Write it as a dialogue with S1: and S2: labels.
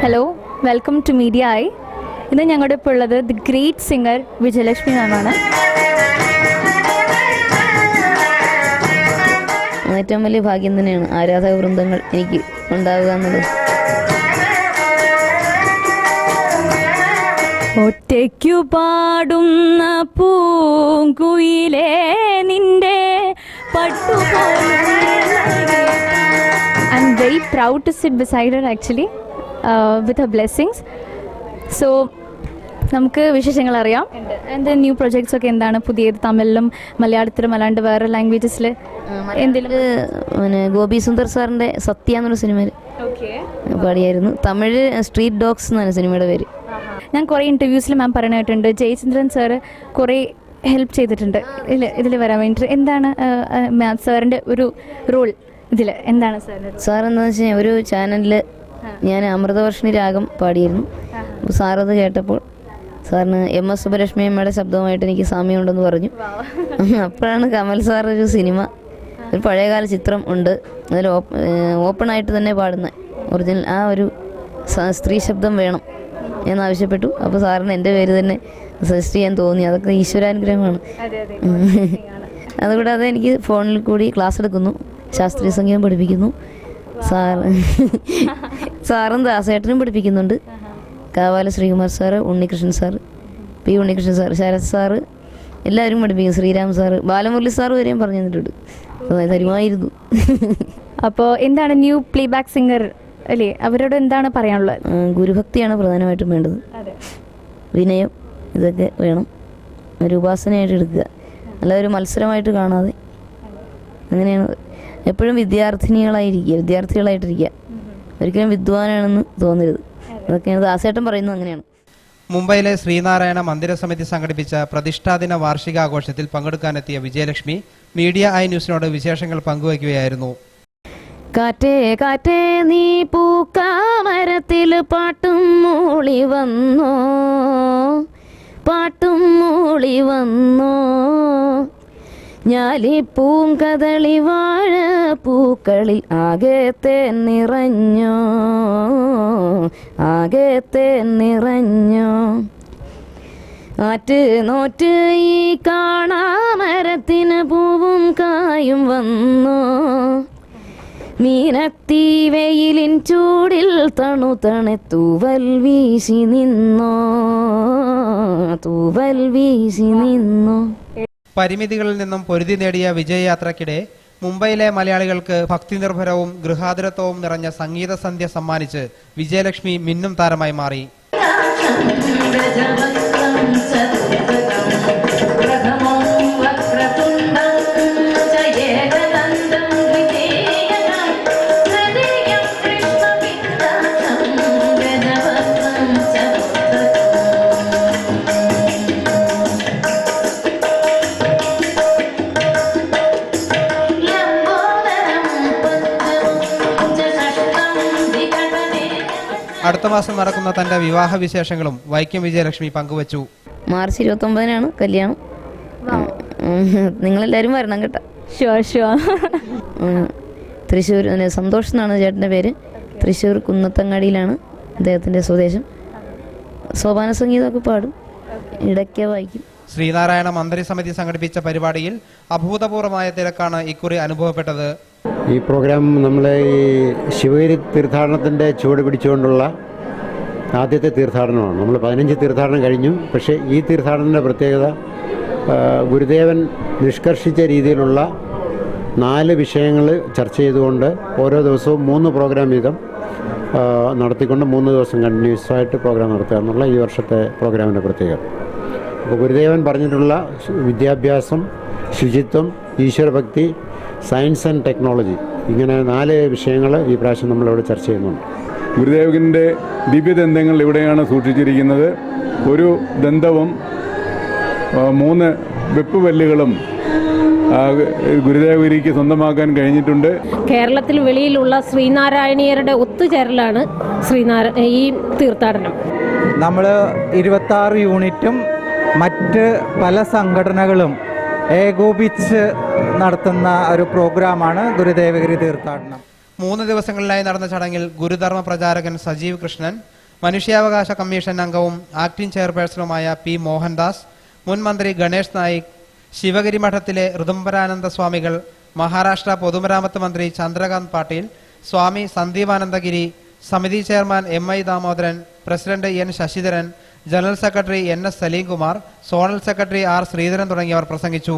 S1: Hello, welcome to media I. ഇന്ന് ഞങ്ങളുടെ ഇപ്പോൾ ഉള്ളത് ദി ഗ്രേറ്റ് സിംഗർ വിജയലക്ഷ്മി മാമാണ്.
S2: ഏറ്റവും വലിയ ഭാഗ്യം തന്നെയാണ് ആരാധക വൃന്ദങ്ങൾ എനിക്ക് ഉണ്ടാവുക എന്നുള്ളത്.
S1: ഒറ്റയ്ക്കു പാടുന്ന പൂങ്കുയിലേ നിന്റെ I'm very proud to sit beside her actually with her blessings. So നമുക്ക് വിശേഷങ്ങൾ അറിയാം. എൻ്റെ ന്യൂ പ്രൊജക്ട്സ് ഒക്കെ എന്താണ്? പുതിയത് തമിഴിലും മലയാളത്തിലും അല്ലാണ്ട് വേറെ ലാംഗ്വേജസിൽ എന്തെങ്കിലും?
S2: പിന്നെ ഗോപി സുന്ദർ സാറിൻ്റെ സത്യ എന്നൊരു സിനിമയിൽ പാടിയായിരുന്നു. തമിഴ് സ്ട്രീറ്റ് ഡോഗ്സ് എന്നാണ് സിനിമയുടെ പേര്.
S1: ഞാൻ കുറേ ഇൻ്റർവ്യൂസിൽ മാം പറയാനായിട്ടുണ്ട് ജയചന്ദ്രൻ സാറ് കുറേ ഹെൽപ്പ് ചെയ്തിട്ടുണ്ട് ഇതിൽ വരാൻ വേണ്ടിയിട്ട്. എന്താണ് മാം സാറിൻ്റെ ഒരു റോൾ ഇതിൽ? എന്താണ്
S2: സാർ എന്താണെന്ന് വെച്ച് കഴിഞ്ഞാൽ ഒരു ചാനലിൽ ഞാൻ അമൃതവർഷിണി രാഗം പാടിയിരുന്നു. അപ്പോൾ സാറത് കേട്ടപ്പോൾ സാറിന് MS സുബ്ബലക്ഷ്മി അമ്മയുടെ ശബ്ദവുമായിട്ട് എനിക്ക് സാമ്യമുണ്ടെന്ന് പറഞ്ഞു. അപ്പോഴാണ് കമൽ സാർ ഒരു സിനിമ, ഒരു പഴയകാല ചിത്രം ഉണ്ട്, അതിൽ ഓപ്പണായിട്ട് തന്നെ പാടുന്ന ഒറിജിനൽ ആ ഒരു സ്ത്രീ ശബ്ദം വേണം എന്നാവശ്യപ്പെട്ടു. അപ്പോൾ സാറിന് എൻ്റെ പേര് തന്നെ സജസ്റ്റ് ചെയ്യാൻ തോന്നി. അതൊക്കെ ഈശ്വരാനുഗ്രഹമാണ്. അതുകൂടാതെ എനിക്ക് ഫോണിൽ കൂടി ക്ലാസ് എടുക്കുന്നു, ശാസ്ത്രീയ സംഗീതം പഠിപ്പിക്കുന്നു. സാറും ദാസേട്ടനും പഠിപ്പിക്കുന്നുണ്ട്. Kavalam Srikumar sir, Unnikrishnan sir, P Unnikrishnan sir, Sarath sir എല്ലാവരും പഠിപ്പിക്കും. ശ്രീരാം സാറ്, ബാലമുരളി സാറ് വരെയും പറഞ്ഞു തന്നിട്ടുണ്ട്. തരുമായിരുന്നു.
S1: അപ്പോൾ എന്താണ് ന്യൂ പ്ലേ ബാക്ക് സിംഗർ അല്ലേ, അവരോട് എന്താണ് പറയാനുള്ളത്?
S2: ഗുരുഭക്തിയാണ് പ്രധാനമായിട്ടും വേണ്ടത്. വിനയം ഇതൊക്കെ വേണം. ഒരു ഉപാസനയായിട്ട് എടുക്കുക, അല്ല ഒരു മത്സരമായിട്ട് കാണാതെ. അങ്ങനെയാണ് എപ്പോഴും വിദ്യാർത്ഥികളായിട്ടിരിക്കുക. ഒരിക്കലും വിദ്വാനാണെന്ന് തോന്നരുത്. അതൊക്കെയാണ് ദാസേട്ടൻ പറയുന്നത്. അങ്ങനെയാണ്.
S3: മുംബൈയിലെ ശ്രീനാരായണ മന്ദിര സമിതി സംഘടിപ്പിച്ച പ്രതിഷ്ഠാദിന വാർഷികാഘോഷത്തിൽ പങ്കെടുക്കാനെത്തിയ വിജയലക്ഷ്മി മീഡിയ ഐ ന്യൂസിനോട് വിശേഷങ്ങൾ പങ്കുവയ്ക്കുകയായിരുന്നു.
S2: കാറ്റേ കാറ്റേ നീ പൂക്കാമരത്തിൽ പാട്ടും മൂളി വന്നോ, പാട്ടും മൂളി വന്നോ, ഞാലിപ്പൂങ്കദളി വാഴ പൂക്കളിൽ ആകത്തെ നിറഞ്ഞോ, ആകത്തെ നിറഞ്ഞോ, ആറ്റ് നോറ്റ് ഈ കാണാമരത്തിന് പൂവും കായും വന്നോ, മീനത്തി വെയിലിൻ ചൂടിൽ തണുതണെ തൂവൽ വീശി നിന്നോ, തൂവൽ വീശി നിന്നോ.
S3: പരിമിതികളിൽ നിന്നും പൊരുതി നേടിയ വിജയയാത്രയ്ക്കിടെ മുംബൈയിലെ മലയാളികൾക്ക് ഭക്തിനിർഭരവും ഗൃഹാതുരത്വവും നിറഞ്ഞ സംഗീത സന്ധ്യ സമ്മാനിച്ച് വിജയലക്ഷ്മി മിന്നും താരമായി മാറി. അടുത്ത മാസം നടക്കുന്ന തന്റെ വിവാഹ വിശേഷങ്ങളും വൈക്കം വിജയലക്ഷ്മി പങ്കുവച്ചു.
S2: മാർച്ച് 29-നാണ് കല്യാണം. നിങ്ങളെല്ലാവരും വരണം കേട്ടോ. തൃശ്ശൂർ സന്തോഷ് എന്നാണ് ചേട്ടൻ്റെ പേര്. തൃശ്ശൂർ കുന്നത്തങ്ങാടിയിലാണ് അദ്ദേഹത്തിൻ്റെ സ്വദേശം. സോപാന സംഗീതമൊക്കെ പാടും, ഇടയ്ക്ക് വായിക്കും.
S3: ശ്രീനാരായണ മന്ദിര സമിതി സംഘടിപ്പിച്ച പരിപാടിയിൽ അഭൂതപൂർവമായ തിരക്കാണ് ഇക്കുറി അനുഭവപ്പെട്ടത്.
S4: ഈ പ്രോഗ്രാം നമ്മളെ ഈ ശിവഗിരി തീർത്ഥാടനത്തിൻ്റെ ചുവട് പിടിച്ചുകൊണ്ടുള്ള ആദ്യത്തെ തീർത്ഥാടനമാണ്. നമ്മൾ 15 തീർത്ഥാടനം കഴിഞ്ഞു. പക്ഷേ ഈ തീർത്ഥാടനത്തിൻ്റെ പ്രത്യേകത ഗുരുദേവൻ നിഷ്കർഷിച്ച രീതിയിലുള്ള 4 വിഷയങ്ങൾ ചർച്ച ചെയ്തുകൊണ്ട് ഓരോ ദിവസവും 3 പ്രോഗ്രാം വീതം നടത്തിക്കൊണ്ട് 3 ദിവസം കണ്ടിന്യൂസ് ആയിട്ട് പ്രോഗ്രാം നടത്തുക എന്നുള്ള ഈ വർഷത്തെ പ്രോഗ്രാമിൻ്റെ പ്രത്യേകത. അപ്പോൾ ഗുരുദേവൻ പറഞ്ഞിട്ടുള്ള വിദ്യാഭ്യാസം, ശുചിത്വം, ഈശ്വരഭക്തി, സയൻസ് ആൻഡ് ടെക്നോളജി, ഇങ്ങനെ 4 വിഷയങ്ങൾ ഈ പ്രാവശ്യം നമ്മളിവിടെ ചർച്ച ചെയ്യുന്നുണ്ട്.
S5: ഗുരുദേവൻ്റെ ദിവ്യദന്തങ്ങൾ ഇവിടെയാണ് സൂക്ഷിച്ചിരിക്കുന്നത്. ഒരു ദന്തവും 3 വെപ്പുപല്ലുകളും ഗുരുദേവഗിരിക്ക് സ്വന്തമാക്കാൻ കഴിഞ്ഞിട്ടുണ്ട്.
S6: കേരളത്തിൽ വെളിയിലുള്ള ശ്രീനാരായണീയരുടെ ഒത്തുചേരലാണ് ഈ തീർത്ഥാടനം.
S7: നമ്മൾ 26 യൂണിറ്റും മറ്റ് പല സംഘടനകളും ഏകോപിച്ച് നടത്തുന്ന ഒരു പ്രോഗ്രാമാണ് ഗുരുദേവഗിരി തീർത്ഥാടനം.
S3: 3 ദിവസങ്ങളിലായി നടന്ന ചടങ്ങിൽ ഗുരുധർമ്മ പ്രചാരകൻ സജീവ് കൃഷ്ണൻ, മനുഷ്യാവകാശ കമ്മീഷൻ അംഗവും ആക്ടിംഗ് ചെയർപേഴ്സണുമായ പി മോഹൻദാസ്, മുൻ മന്ത്രി ഗണേഷ് നായിക്, ശിവഗിരി മഠത്തിലെ ഋതുംബരാനന്ദ സ്വാമികൾ, മഹാരാഷ്ട്ര പൊതുമരാമത്ത് മന്ത്രി ചന്ദ്രകാന്ത് പാട്ടീൽ, സ്വാമി സന്ദീപാനന്ദഗിരി, സമിതി chairman MI Damodaran, president N Sasidharan, general secretary NS Salim Kumar, zonal secretary R Sreedharan തുടങ്ങിയവർ പ്രസംഗിച്ചു.